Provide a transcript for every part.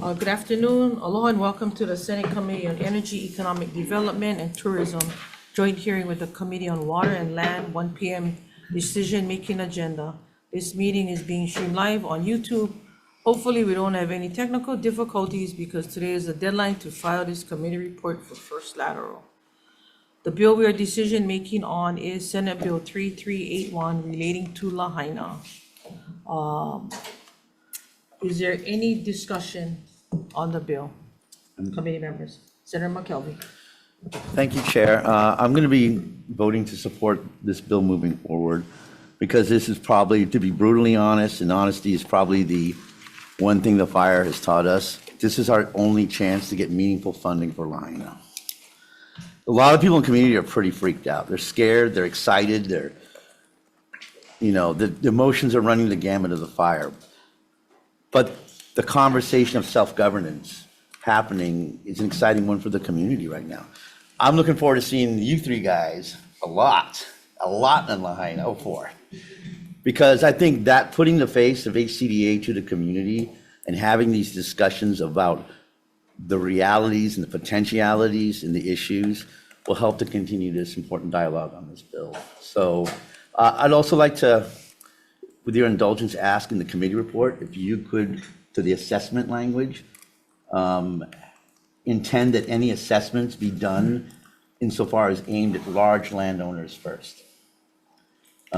Good afternoon. Aloha and welcome to the Senate Committee on Energy, Economic Development, and Tourism joint hearing with the Committee on Water and Land, 1 p.m. decision-making agenda. This meeting is being streamed live on YouTube. Hopefully, we don't have any technical difficulties because today is the deadline to file this committee report for first lateral. The bill we are decision-making on is Senate Bill 3381 relating to Lahaina. Is there any discussion on the bill? Committee members. Senator McKelvey. Thank you, Chair. I'm going to be voting to support this bill moving forward because this is probably, to be brutally honest, and honesty is probably the one thing the fire has taught us. This is our only chance to get meaningful funding for Lahaina. A lot of people in the community are pretty freaked out. They're scared, they're excited, the emotions are running the gamut of the fire. But the conversation of self-governance happening is an exciting one for the community right now. I'm looking forward to seeing you three guys a lot in Lahaina 04. Because I think that putting the face of HCDA to the community and having these discussions about the realities and the potentialities and the issues will help to continue this important dialogue on this bill. So I'd also like to, with your indulgence, ask in the committee report, if you could, to the assessment language, intend that any assessments be done insofar as aimed at large landowners first.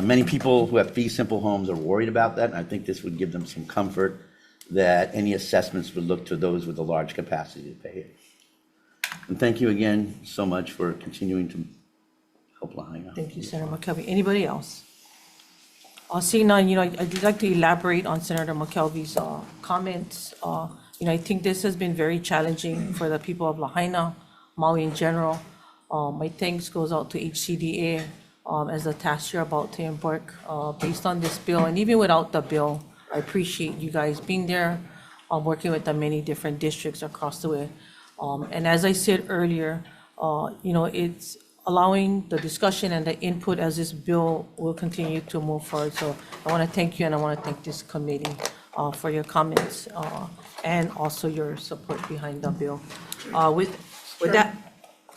Many people who have fee simple homes are worried about that, and I think this would give them some comfort that any assessments would look to those with a large capacity to pay it. And thank you again so much for continuing to help Lahaina. Thank you, Senator McKelvey. Anybody else? Seeing none, I'd like to elaborate on Senator McKelvey's comments. I think this has been very challenging for the people of Lahaina, Maui in general. My thanks goes out to HCDA as the task you're about to embark based on this bill. And even without the bill, I appreciate you guys being there, working with the many different districts across the way. And as I said earlier, it's allowing the discussion and the input as this bill will continue to move forward. So I want to thank you, and I want to thank this committee for your comments and also your support behind the bill. With that.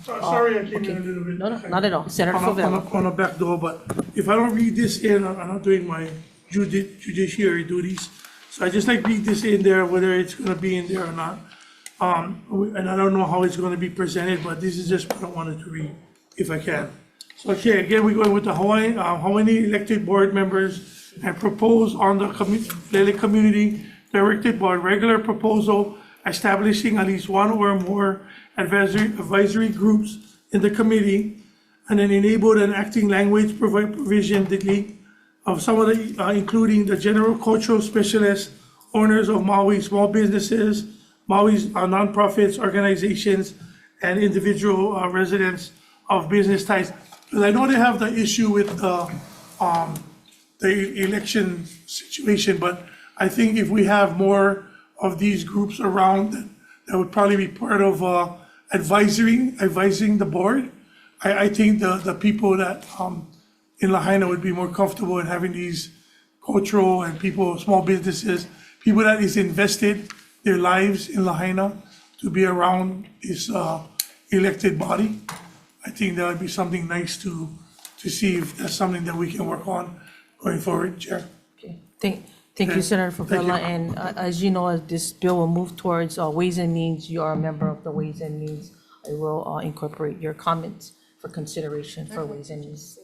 Sorry, I came in a little bit. No, not at all. Senator Favela. On a back door, but if I don't read this in, I'm not doing my judiciary duties. So I just like read this in there, whether it's going to be in there or not. And I don't know how it's going to be presented, but this is just what I wanted to read, if I can. So, okay, again, we're going with the Hawai'i elected board members and propose on the Lele Community Directed Board regular proposal establishing at least one or more advisory groups in the committee, and then enabled an acting language provision delete of some of the, including the general cultural specialists, owners of Maui small businesses, Maui's nonprofits, organizations, and individual residents of business ties. Because I know they have the issue with the election situation, but I think if we have more of these groups around, that would probably be part of advising the board. I think the people that in Lahaina would be more comfortable in having these cultural and people, small businesses, people that is invested their lives in Lahaina to be around this elected body. I think that would be something nice to see if that's something that we can work on going forward, Chair. Okay. Thank you, Senator Favela. And as you know, as this bill will move towards Ways and Means, you are a member of the Ways and Means. I will incorporate your comments for consideration for Ways and Means.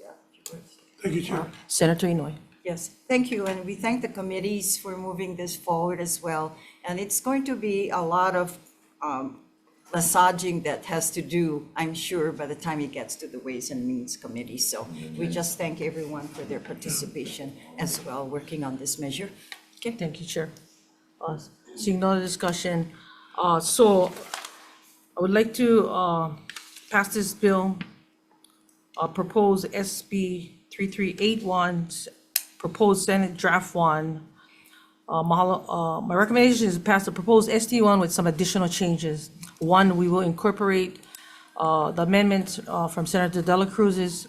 Thank you, Chair. Senator Inouye. Yes, thank you, and we thank the committees for moving this forward as well. And it's going to be a lot of massaging that has to do, I'm sure, by the time it gets to the Ways and Means Committee. So we just thank everyone for their participation as well, working on this measure. Okay, thank you, Chair. Seeing no other discussion, so I would like to pass this bill, propose SB 3381, proposed Senate Draft 1. My recommendation is to pass the proposed SD1 with some additional changes. One, we will incorporate the amendments from Senator Dela Cruz's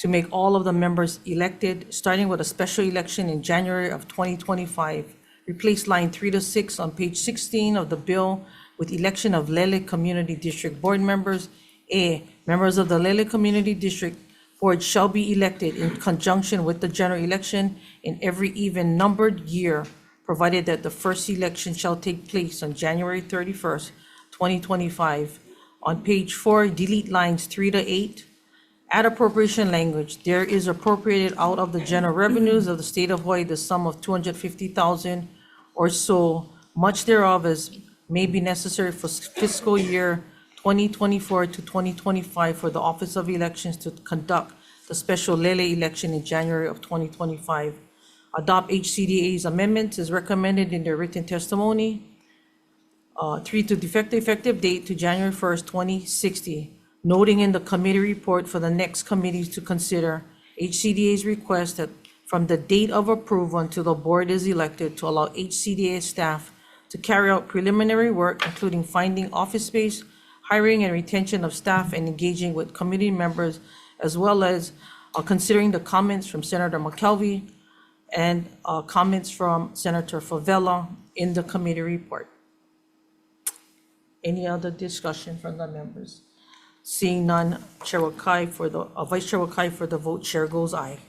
to make all of the members elected, starting with a special election in January of 2025, replace line 3 to 6 on page 16 of the bill with election of Lele Community District Board members. A, members of the Lele Community District Board shall be elected in conjunction with the general election in every even-numbered year, provided that the first election shall take place on January 31st, 2025. On page 4, delete lines 3 to 8. Add appropriation language. There is appropriated out of the general revenues of the state of Hawaii the sum of $250,000 or so, much thereof as may be necessary for fiscal year 2024 to 2025 for the Office of Elections to conduct the special Lele election in January of 2025. Adopt HCDA's amendments as recommended in their written testimony. 3, to defect the effective date to January 1st, 2060, noting in the committee report for the next committees to consider HCDA's request that from the date of approval until the board is elected to allow HCDA staff to carry out preliminary work, including finding office space, hiring and retention of staff, and engaging with committee members, as well as considering the comments from Senator McKelvey and comments from Senator Favela in the committee report. Any other discussion from the members? Seeing none, Vice Chair Wakai for the vote, chair goes aye.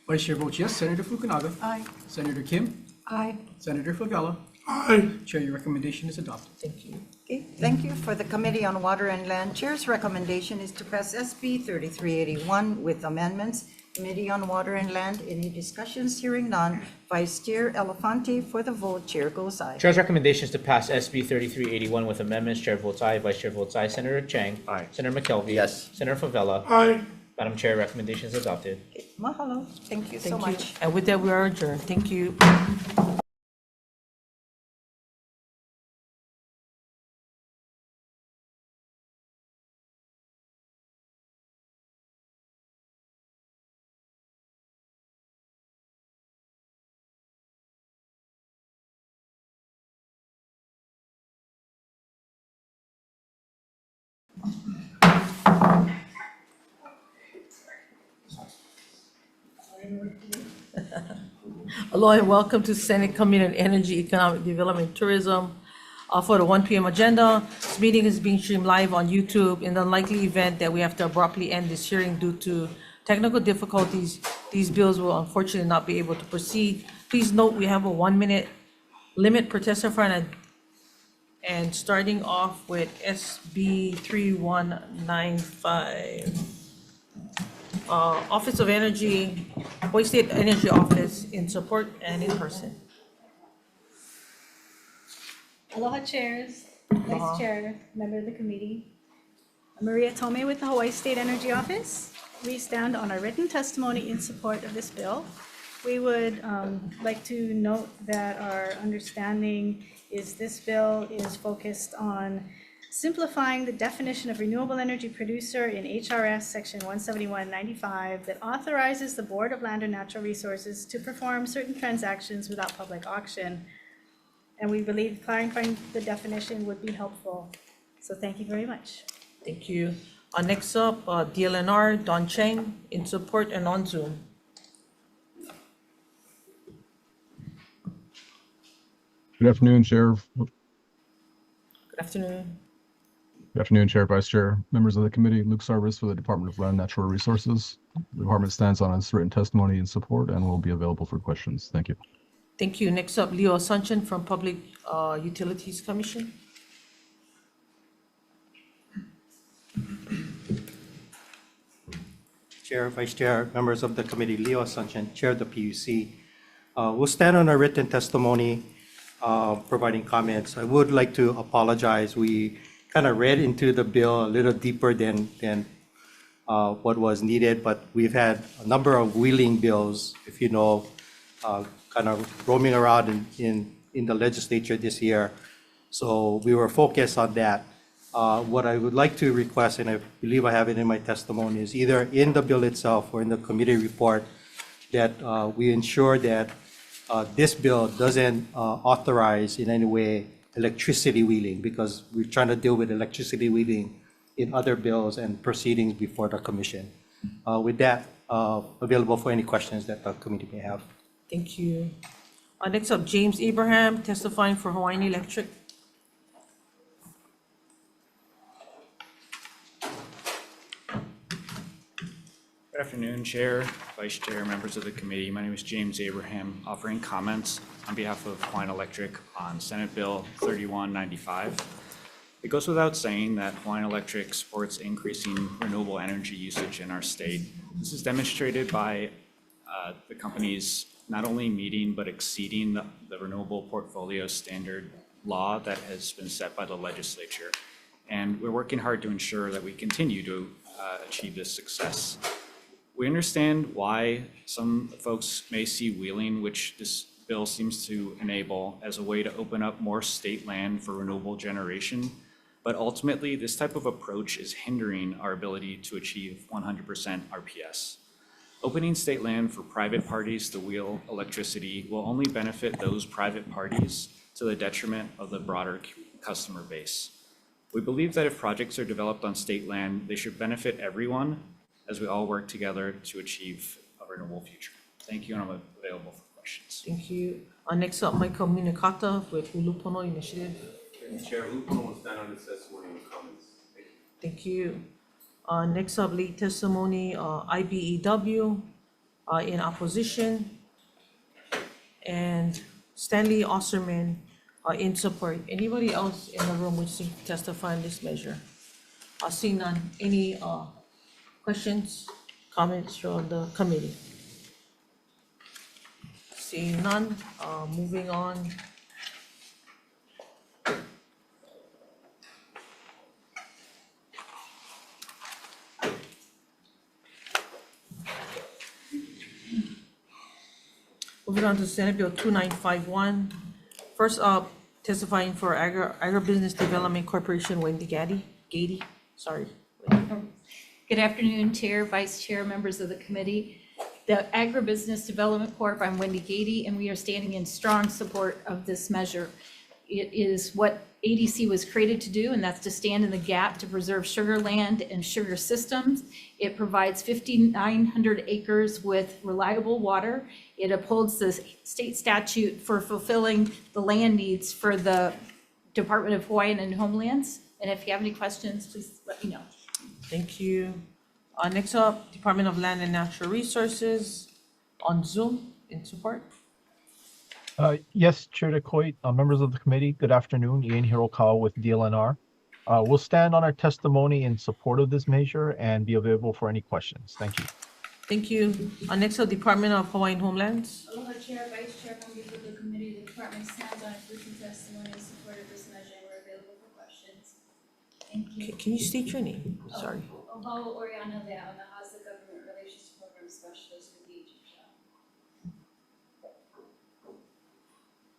Vice Chair votes yes. Senator Fukunaga. Aye. Senator Kim. Aye. Senator Favela. Aye. Chair, your recommendation is adopted. Thank you. Okay, thank you. For the Committee on Water and Land, Chair's recommendation is to pass SB 3381 with amendments. Committee on Water and Land, any discussions? Hearing none. Vice Chair Elefante for the vote, chair goes aye. Chair's recommendation is to pass SB 3381 with amendments. Chair votes aye. Vice Chair votes aye. Senator Chang. Aye. Senator McKelvey. Yes. Senator Favela. Aye. Madam Chair, recommendation is adopted. Okay, mahalo. Thank you so Thank you. much. And with that, we are adjourned. Thank you. Hello and welcome to Senate Committee on Energy, Economic Development, Tourism. For the 1 p.m. agenda, this meeting is being streamed live on YouTube. In the unlikely event that we have to abruptly end this hearing due to technical difficulties, these bills will unfortunately not be able to proceed. Please note we have a 1-minute limit per testify, and starting off with SB 3195. Office of Energy, Hawaii State Energy Office in support and in person. Aloha chairs, Aloha. vice chair, member of the committee. I'm Maria Tome with the Hawaii State Energy Office. We stand on our written testimony in support of this bill. We would like to note that our understanding is this bill is focused on simplifying the definition of renewable energy producer in HRS section 17195 that authorizes the Board of Land and Natural Resources to perform certain transactions without public auction. And we believe clarifying the definition would be helpful. So thank you very much. Thank you. Next up, DLNR, Don Cheng, in support and on Zoom. Good afternoon, Chair. Good afternoon. Good afternoon, Chair, Vice Chair, members of the committee. Luke Sarvis for the Department of Land and Natural Resources. The department stands on its written testimony in support and will be available for questions. Thank you. Thank you. Next up, Leo Asuncion from Public Utilities Commission. Chair, Vice Chair, members of the committee, Leo Asuncion, Chair of the PUC. We'll stand on our written testimony, providing comments. I would like to apologize. We kind of read into the bill a little deeper than what was needed, but we've had a number of wheeling bills, if you know, kind of roaming around in the legislature this year. So we were focused on that. What I would like to request, and I believe I have it in my testimony, is either in the bill itself or in the committee report that we ensure that this bill doesn't authorize in any way electricity wheeling, because we're trying to deal with electricity wheeling in other bills and proceedings before the commission. With that, available for any questions that the committee may have. Thank you. Next up, James Abraham testifying for Hawaiian Electric. Good afternoon, Chair, Vice Chair, members of the committee. My name is James Abraham, offering comments on behalf of Hawaiian Electric on Senate Bill 3195. It goes without saying that Hawaiian Electric supports increasing renewable energy usage in our state. This is demonstrated by the company's not only meeting but exceeding the renewable portfolio standard law that has been set by the legislature. And we're working hard to ensure that we continue to achieve this success. We understand why some folks may see wheeling, which this bill seems to enable, as a way to open up more state land for renewable generation. But ultimately, this type of approach is hindering our ability to achieve 100% RPS. Opening state land for private parties to wheel electricity will only benefit those private parties to the detriment of the broader customer base. We believe that if projects are developed on state land, they should benefit everyone as we all work together to achieve a renewable future. Thank you, and I'm available for questions. Thank you. Next up, Michael Munakata with Ulupono Initiative. Chair, Ulupono will stand on this testimony and comments. Thank you. Next up, late testimony, IBEW in opposition, and Stanley Osserman in support. Anybody else in the room wishing to testify on this measure? Seeing none, any questions, comments from the committee? Seeing none, moving on. Moving on to Senate Bill 2951. First up, testifying for Agribusiness Development Corporation, Wendy Gady, sorry. Good afternoon, Chair, Vice Chair, members of the committee. The Agribusiness Development Corp., I'm Wendy Gady, and we are standing in strong support of this measure. It is what ADC was created to do, and that's to stand in the gap to preserve sugar land and sugar systems. It provides 5,900 acres with reliable water. It upholds the state statute for fulfilling the land needs for the Department of Hawaiian and Homelands. And if you have any questions, please let me know. Thank you. Next up, Department of Land and Natural Resources on Zoom in support. Yes, Chair DeCoit, members of the committee, good afternoon. Ian Hirokawa with DLNR. We'll stand on our testimony in support of this measure and be available for any questions. Thank you. Thank you. Next up, Department of Hawaiian Homelands. Aloha Chair, Vice Chair, members of the committee, the department stands on its written testimony in support of this measure, and we're available for questions. Thank you. Can you state your name? Sorry. Ohau Oriana Leao, the House Government Relations Program Specialist with DHHL.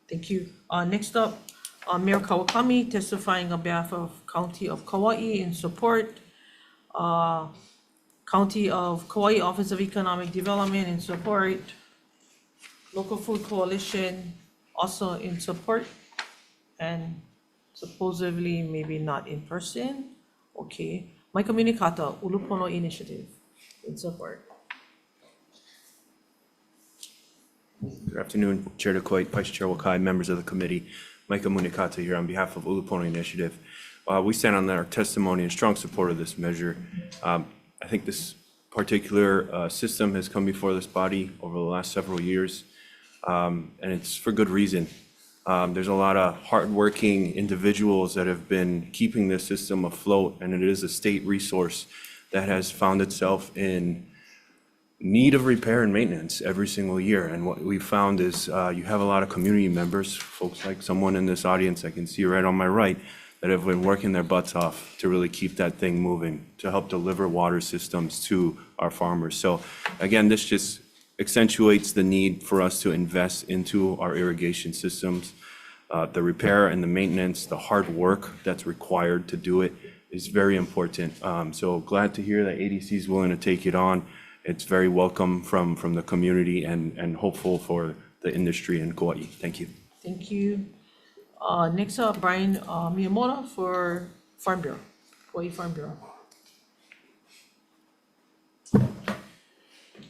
Thank you. Next up, Mayor Kawakami testifying on behalf of County of Kauai in support. County of Kauai Office of Economic Development in support. Local Food Coalition also in support. And supposedly maybe not in person. Okay. Michael Munakata, Ulupono Initiative in support. Good afternoon, Chair DeCoit, Vice Chair Wakai, members of the committee. Micah Munakata here on behalf of Ulupono Initiative. We stand on our testimony in strong support of this measure. I think this particular system has come before this body over the last several years, and it's for good reason. There's a lot of hardworking individuals that have been keeping this system afloat, and it is a state resource that has found itself in need of repair and maintenance every single year. And what we found is you have a lot of community members, folks like someone in this audience I can see right on my right, that have been working their butts off to really keep that thing moving, to help deliver water systems to our farmers. So again, this just accentuates the need for us to invest into our irrigation systems. The repair and the maintenance, the hard work that's required to do it is very important. So glad to hear that ADC is willing to take it on. It's very welcome from the community and hopeful for the industry in Kauai. Thank you. Thank you. Next up, Brian Miyamoto for Farm Bureau, Kauai Farm Bureau.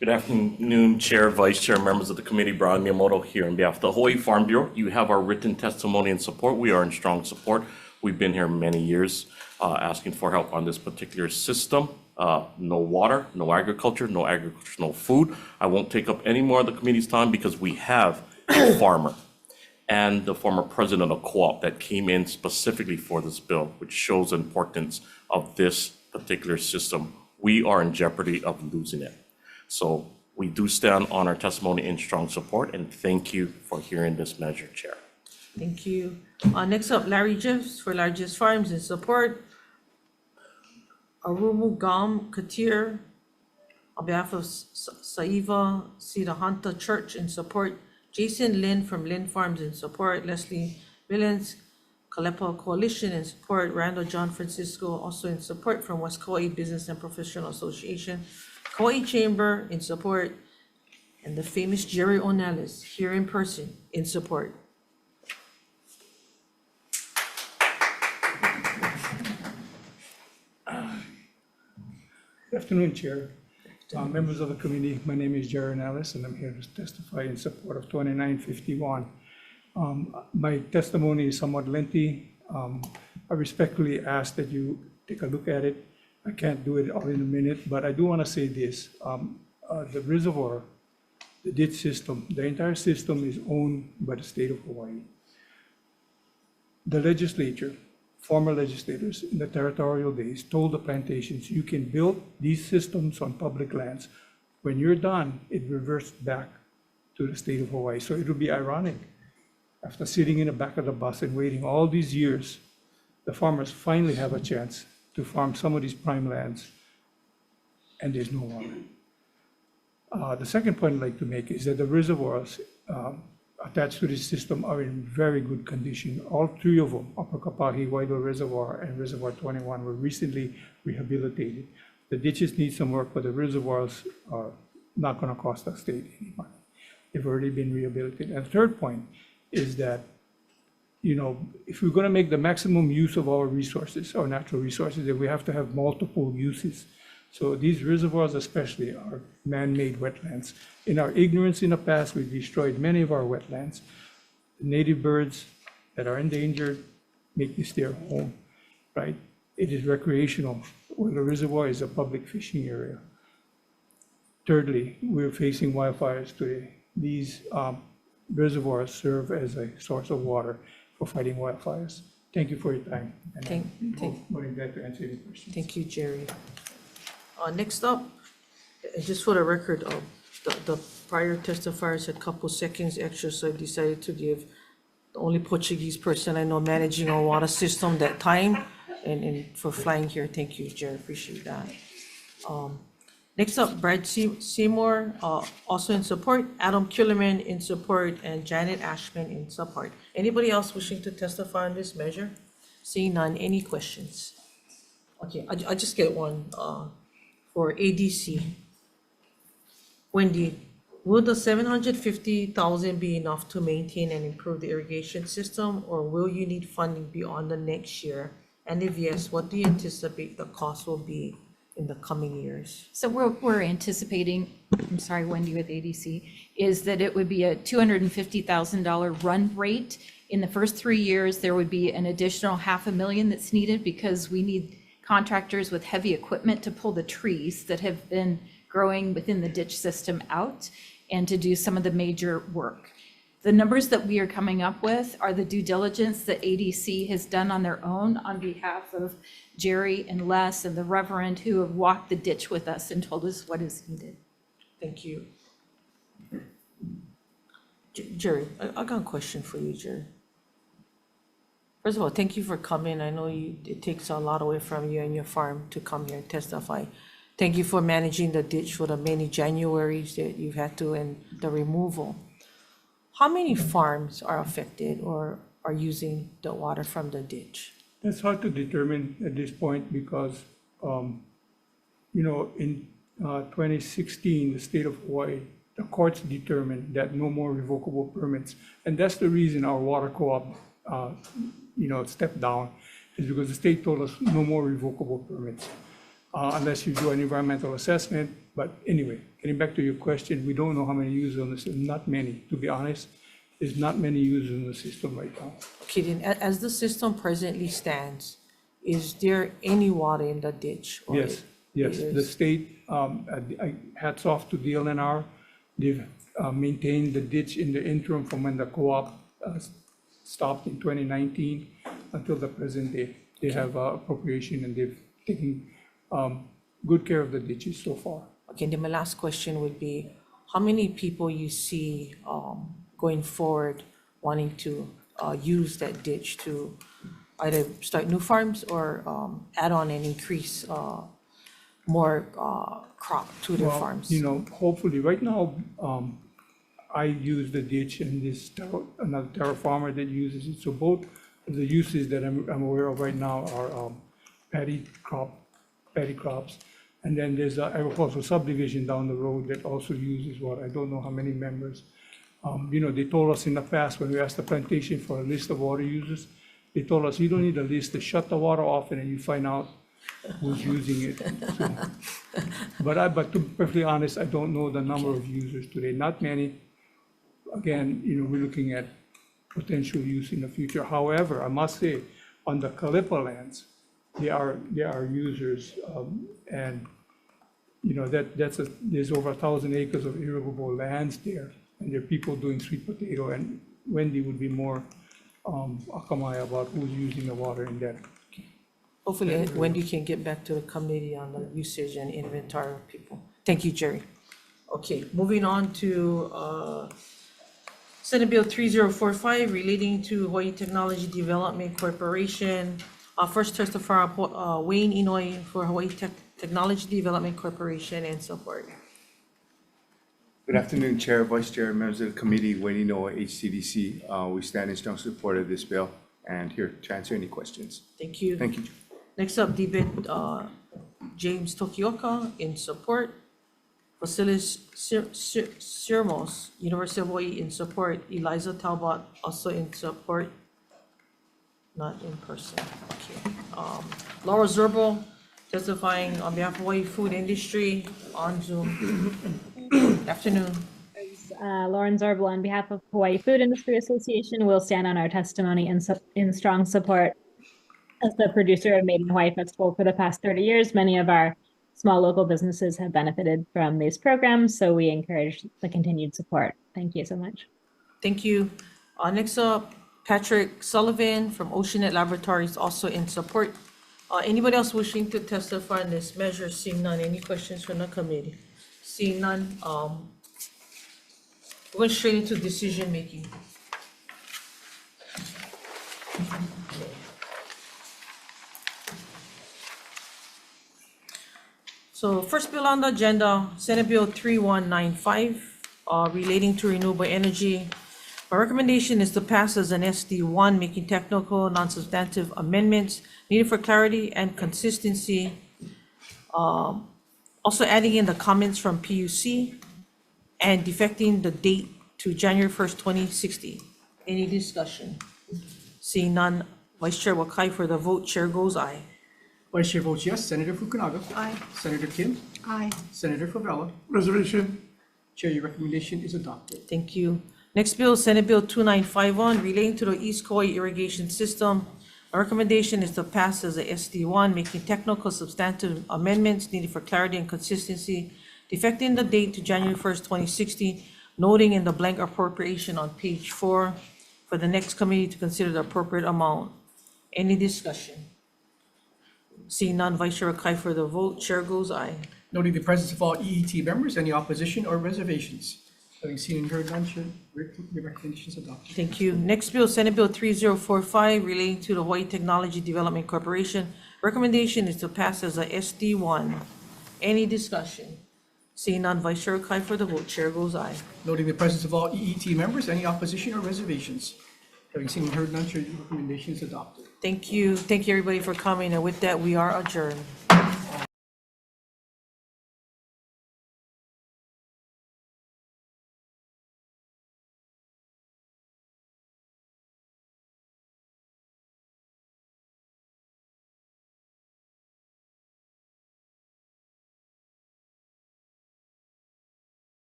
Good Good afternoon, Chair, Vice Chair, members of the committee. Brian Miyamoto here on behalf of the Hawaii Farm Bureau. You have our written testimony and support. We are in strong support. We've been here many years asking for help on this particular system. No water, no agriculture, no food. I won't take up any more of the committee's time because we have a farmer and the former president of co-op that came in specifically for this bill, which shows the importance of this particular system. We are in jeopardy of losing it. So we do stand on our testimony in strong support, and thank you for hearing this measure, Chair. Thank you. Next up, Larry Jeffs for Largest Farms in support. Arumu Gam Katir on behalf of Saiva Sidahanta Church in support. Jason Lin from Lin Farms in support. Leslie Millens, Kalepa Coalition in support. Randall John Francisco also in support from West Kauai Business and Professional Association. Kauai Chamber in support. And the famous Jerry O'Neill here in person in support. Good afternoon, Chair. Members of the committee, my name is Jaron Ellis, and I'm here to testify in support of 2951. My testimony is somewhat lengthy. I respectfully ask that you take a look at it. I can't do it all in a minute, but I do want to say this. The reservoir, the ditch system, the entire system is owned by the state of Hawaii. The legislature, former legislators in the territorial days told the plantations, you can build these systems on public lands. When you're done, it reverts back to the state of Hawaii. So it would be ironic, after sitting in the back of the bus and waiting all these years, the farmers finally have a chance to farm some of these prime lands, and there's no water. The second point I'd like to make is that the reservoirs attached to this system are in very good condition. All three of them, Upper Kapahi, Waido Reservoir, and Reservoir 21, were recently rehabilitated. The ditches need some work, but the reservoirs are not going to cost the state any money. They've already been rehabilitated. And the third point is that, you know, if we're going to make the maximum use of our resources, our natural resources, then we have to have multiple uses. So these reservoirs especially are man-made wetlands. In our ignorance in the past, we've destroyed many of our wetlands. The native birds that are endangered make this their home, right? It is recreational, where the reservoir is a public fishing area. Thirdly, we're facing wildfires today. These reservoirs serve as a source of water for fighting wildfires. Thank you for your time. And I'm more than glad to answer any questions. Thank you, Jerry. Next up, just for the record, the prior testifiers had a couple seconds extra, so I decided to give the only Portuguese person I know managing our water system that time, and for flying here. Thank you, Jerry, appreciate that. Next up, Brad Seymour, also in support, Adam Killerman in support, and Janet Ashman in support. Anybody else wishing to testify on this measure? Seeing none, any questions? Okay, I just get one. For ADC. Wendy, will the 750,000 be enough to maintain and improve the irrigation system, or will you need funding beyond the next year? And if yes, what do you anticipate the cost will be in the coming years? So we're anticipating, I'm sorry, Wendy with ADC, is that it would be a $250,000 run rate. In the first 3 years, there would be an additional $500,000 that's needed because we need contractors with heavy equipment to pull the trees that have been growing within the ditch system out and to do some of the major work. The numbers that we are coming up with are the due diligence that ADC has done on their own on behalf of Jerry and Les and the Reverend who have walked the ditch with us and told us what is needed. Thank you. Jerry, I got a question for you, Jerry. First of all, thank you for coming. I know it takes a lot away from you and your farm to come here and testify. Thank you for managing the ditch for the many Januaries that you've had to and the removal. How many farms are affected or are using the water from the ditch? It's hard to determine at this point because, you know, in 2016, the state of Hawaii, the courts determined that no more revocable permits. And that's the reason our water co-op you know, stepped down, is because the state told us no more revocable permits. unless you do an environmental assessment. But anyway, getting back to your question, we don't know how many users on the system. Not many, to be honest. There's not many users in the system right now. Okay, then, as the system presently stands, is there any water in the ditch? or Yes, yes, it the is- state, hats off to DLNR. They've maintained the ditch in the interim from when the co-op stopped in 2019 until the present day. They have appropriation and they've taken good care of the ditches so far. Okay, then my last question would be, how many people you see going forward wanting to use that ditch to either start new farms or add on and increase more crop to their Well, farms? you know, hopefully, right now, I use the ditch and another Terra farmer that uses it. So both of the uses that I'm aware of right now are paddy crops. And then there's an agricultural subdivision down the road that also uses water. I don't know how many members. You know, they told us in the past when we asked the plantation for a list of water users, they told us, you don't need a list, to shut the water off and then you find out who's using it. So, but to be perfectly honest, I don't know the number of users today, not many. Again, you know, we're looking at potential use in the future. However, I must say, on the Kalipa lands, there are users, and you know, there's over 1,000 acres of irrigable lands there, and there are people doing sweet potato, and Wendy would be more akamai about who's using the water in that. Hopefully, Wendy can get back to the committee on the usage and inventory of people. Thank you, Jerry. Okay, moving on to Senate Bill 3045 relating to Hawaii Technology Development Corporation. First testifier, Wayne Inouye for Hawaii Technology Development Corporation and support. Good afternoon, Chair, Vice Chair, members of the committee, Wayne Inouye, HCDC. We stand in strong support of this bill and here to answer any questions. Thank you. Thank you. Next up, debate James Tokioka in support. Vasilis Sirmos, University of Hawaii in support. Eliza Talbot also in support. Not in person. Okay. Laura Zerbo testifying on behalf of Hawaii Food Industry on Zoom. Afternoon. Lauren Zorbel on behalf of Hawaii Food Industry Association will stand on our testimony in strong support. As the producer of Made in Hawaii Festival for the past 30 years, many of our small local businesses have benefited from these programs, so we encourage the continued support. Thank you so much. Thank you. Next up, Patrick Sullivan from Oceanet Laboratories, also in support. Anybody else wishing to testify on this measure? Seeing none, any questions from the committee? Seeing none, we're going straight into decision making. So first bill on the agenda, Senate Bill 3195, relating to renewable energy. My recommendation is to pass as an SD1, making technical, non-substantive amendments needed for clarity and consistency. Also adding in the comments from PUC and defecting the date to January 1st, 2060. Any discussion? Seeing none, Vice Chair Wakai for the vote, chair goes aye. Vice Chair votes yes. Senator Fukunaga. Aye. Senator Kim. Aye. Senator Favela. Resolution. Chair, your recommendation is adopted. Thank you. Next bill, Senate Bill 2951, relating to the East Kauai irrigation system. My recommendation is to pass as a SD1, making technical substantive amendments needed for clarity and consistency, defecting the date to January 1st, 2060, noting in the blank appropriation on page 4 for the next committee to consider the appropriate amount. Any discussion? Seeing none, Vice Chair Wakai for the vote, chair goes aye. Noting the presence of all EET members, any opposition or reservations? Having seen and heard none, Chair, your recommendation is adopted. Thank you. Next bill, Senate Bill 3045, relating to the Hawaii Technology Development Corporation. Recommendation is to pass as a SD1. Any discussion? Seeing none, Vice Chair Wakai for the vote, chair goes aye. Noting the presence of all EET members, any opposition or reservations? Having seen and heard none, Chair, your recommendation is adopted. Thank you. Thank you, everybody, for coming. And with that, we are adjourned.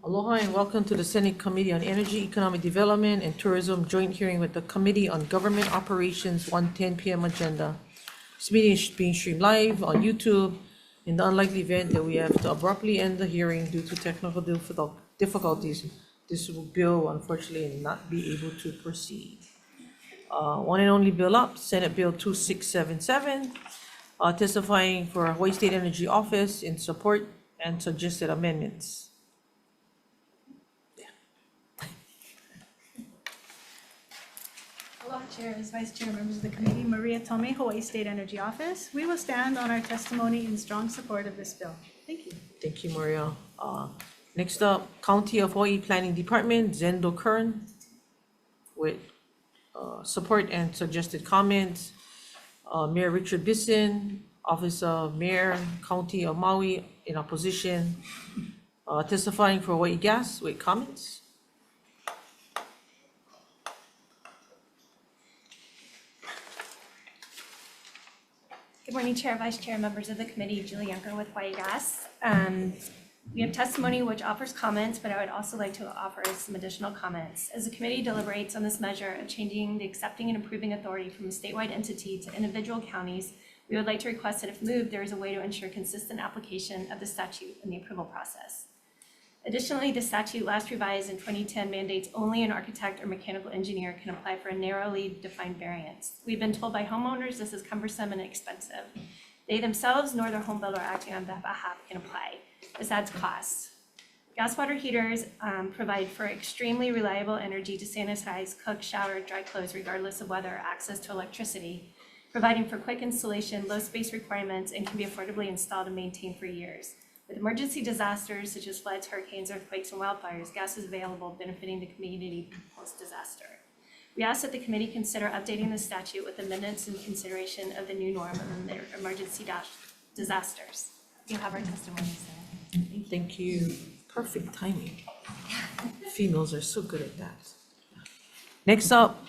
Aloha and welcome to the Senate Committee on Energy, Economic Development, and Tourism joint hearing with the Committee on Government Operations, 1:10 p.m. agenda. This meeting is being streamed live on YouTube. In the unlikely event that we have to abruptly end the hearing due to technical difficulties, this bill will unfortunately not be able to proceed. One and only bill up, Senate Bill 2677, testifying for Hawaii State Energy Office in support and suggested amendments. Aloha, Chairs, Vice Chair, members of the committee, Maria Tome, Hawaii State Energy Office. We will stand on our testimony in strong support of this bill. Thank you. Thank you, Maria. Next up, County of Hawaii Planning Department, Zendo Kern, with support and suggested comments. Mayor Richard Bisson, Office of Mayor, County of Maui, in opposition, testifying for Hawaii Gas with comments. Good morning, Chair, Vice Chair, members of the committee, Julie Younger with Hawaii Gas. We have testimony which offers comments, but I would also like to offer some additional comments. As the committee deliberates on this measure of changing the accepting and approving authority from a statewide entity to individual counties, we would like to request that if moved, there is a way to ensure consistent application of the statute in the approval process. Additionally, the statute last revised in 2010 mandates only an architect or mechanical engineer can apply for a narrowly defined variance. We've been told by homeowners this is cumbersome and expensive. They themselves nor their home builder acting on their behalf can apply. This adds costs. Gas water heaters provide for extremely reliable energy to sanitize, cook, shower, dry clothes, regardless of weather or access to electricity, providing for quick installation, low space requirements, and can be affordably installed and maintained for years. With emergency disasters such as floods, hurricanes, earthquakes, and wildfires, gas is available, benefiting the community post-disaster. We ask that the committee consider updating the statute with amendments in consideration of the new norm of the emergency disasters. You have our testimony, Sarah. Thank you. Perfect timing. Females are so good at that. Next up,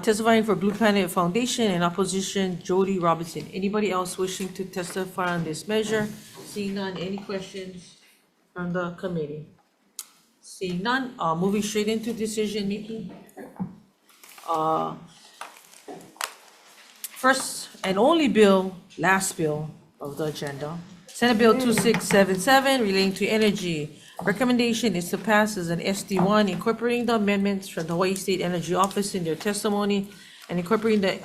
testifying for Blue Planet Foundation in opposition, Jody Robinson. Anybody else wishing to testify on this measure? Seeing none, any questions from the committee? Seeing none, moving straight into decision making. First and only bill, last bill of the agenda, Senate Bill 2677 relating to energy. Recommendation is to pass as an SD1, incorporating the amendments from the Hawaii State Energy Office in their testimony and incorporating the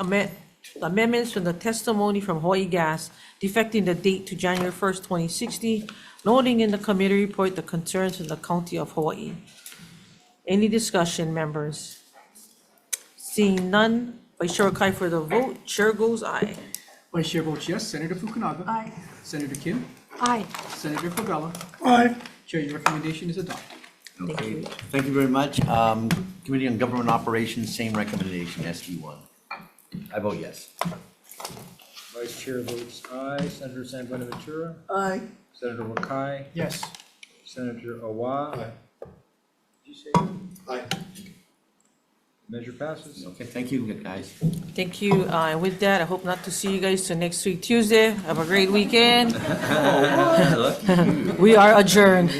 amendments from the testimony from Hawaii Gas, defecting the date to January 1st, 2060, noting in the committee report the concerns from the County of Hawaii. Any discussion, members? Seeing none, Vice Chair Kai for the vote, chair goes aye. Vice Chair votes yes. Senator Fukunaga. Aye. Senator Kim. Aye. Senator Pagala. Aye. Chair, your recommendation is adopted. Okay, thank you very much. Committee on Government Operations, same recommendation, SD1. I vote yes. Vice Chair votes aye. Senator San Buenaventura. Aye. Senator Wakai. Yes. Senator Awa. Aye. Did you say? Aye. Measure passes. Okay, thank you, guys. Thank you, and with that, I hope not to see you guys till next week, Tuesday. Have a great weekend. We are adjourned.